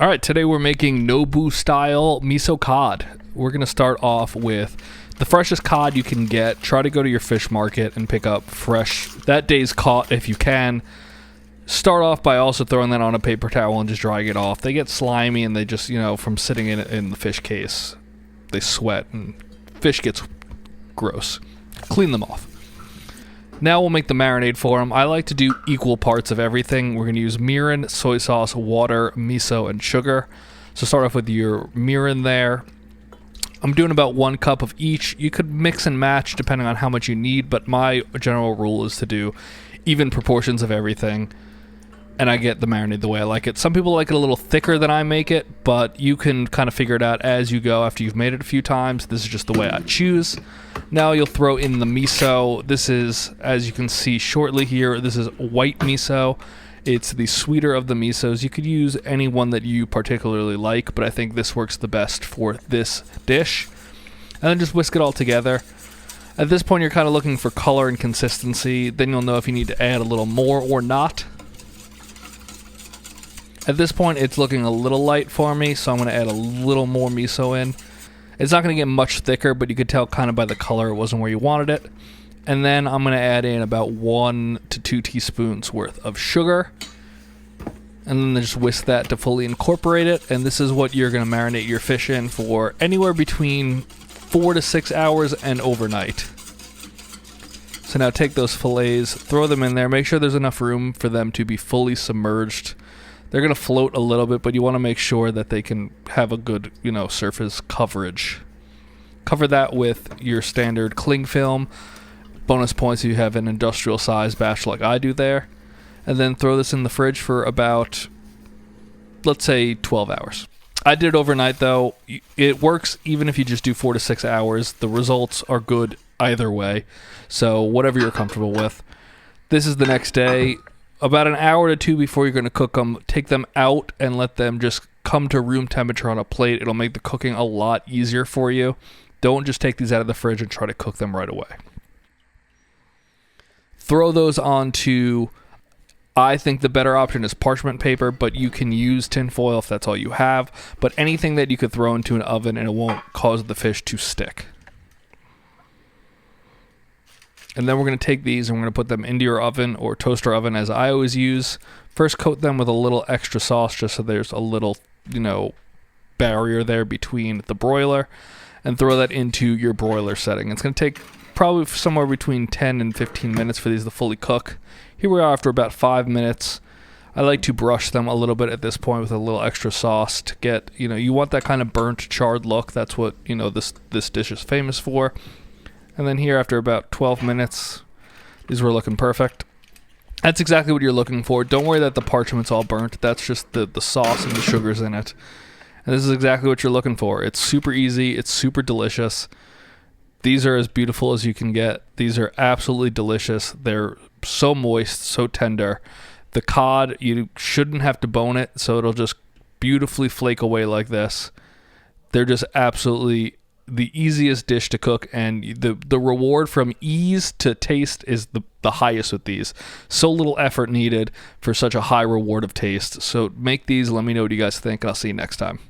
All right, today we're making Nobu Style Miso Cod. We're going to start off with the freshest cod you can get. Try to go to your fish market and pick up fresh, that day's caught if you can. Start off by also throwing that on a paper towel and just drying it off. They get slimy and they just, from sitting in the fish case, they sweat and fish gets gross. Clean them off. Now we'll make the marinade for them. I like to do equal parts of everything. We're going to use mirin, soy sauce, water, miso, and sugar. So start off with your mirin there. I'm doing about 1 cup of each. You could mix and match depending on how much you need, but my general rule is to do even proportions of everything. And I get the marinade the way I like it. Some people like it a little thicker than I make it, but you can kind of figure it out as you go after you've made it a few times. This is just the way I choose. Now you'll throw in the miso. This is, as you can see shortly here, this is white miso. It's the sweeter of the misos. You could use any one that you particularly like, but I think this works the best for this dish. And then just whisk it all together. At this point, you're kind of looking for color and consistency. Then you'll know if you need to add a little more or not. At this point, it's looking a little light for me, so I'm going to add a little more miso in. It's not going to get much thicker, but you could tell kind of by the color it wasn't where you wanted it. And then I'm going to add in about 1 to 2 teaspoons worth of sugar. And then just whisk that to fully incorporate it. And this is what you're going to marinate your fish in for anywhere between 4 to 6 hours and overnight. So now take those fillets, throw them in there. Make sure there's enough room for them to be fully submerged. They're going to float a little bit, but you want to make sure that they can have a good, surface coverage. Cover that with your standard cling film. Bonus points if you have an industrial size batch like I do there. And then throw this in the fridge for about, let's say, 12 hours. I did it overnight, though. It works even if you just do 4 to 6 hours. The results are good either way. So whatever you're comfortable with. This is the next day. About an hour to 2 before you're going to cook them, take them out and let them just come to room temperature on a plate. It'll make the cooking a lot easier for you. Don't just take these out of the fridge and try to cook them right away. Throw those onto, I think the better option is parchment paper, but you can use tin foil if that's all you have. But anything that you could throw into an oven and it won't cause the fish to stick. And then we're going to take these and we're going to put them into your oven or toaster oven as I always use. First coat them with a little extra sauce just so there's a little, barrier there between the broiler. And throw that into your broiler setting. It's going to take probably somewhere between 10 and 15 minutes for these to fully cook. Here we are after about 5 minutes. I like to brush them a little bit at this point with a little extra sauce to get, you want that kind of burnt, charred look. That's what, this dish is famous for. And then here, after about 12 minutes, these were looking perfect. That's exactly what you're looking for. Don't worry that the parchment's all burnt. That's just the sauce and the sugars in it. And this is exactly what you're looking for. It's super easy. It's super delicious. These are as beautiful as you can get. These are absolutely delicious. They're so moist, so tender. The cod, you shouldn't have to bone it, so it'll just beautifully flake away like this. They're just absolutely the easiest dish to cook, and the reward from ease to taste is the highest with these. So little effort needed for such a high reward of taste. So make these, let me know what you guys think, and I'll see you next time.